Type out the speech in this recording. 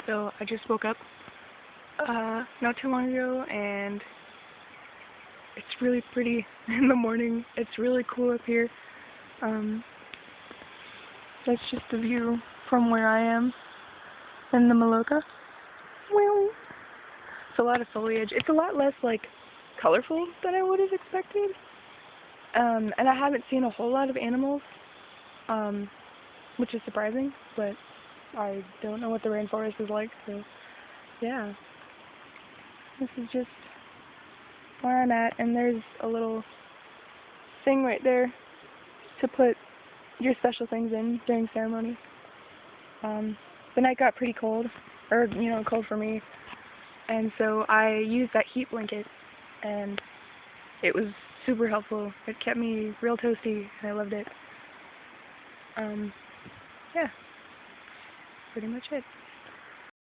So I just woke up not too long ago, and it's really pretty in the morning. It's really cool up here. Um, that's just the view from where I am in the Maloka. Well, it's a lot of foliage. It's a lot less like colorful than I would have expected. And I haven't seen a whole lot of animals, which is surprising, but I don't know what the rainforest is like, so yeah. This is just where I'm at, and there's a little thing right there to put your special things in during ceremony. The night got pretty cold, or, cold for me, and so I used that heat blanket, and it was super helpful. It kept me real toasty, and I loved it. Yeah, pretty much it.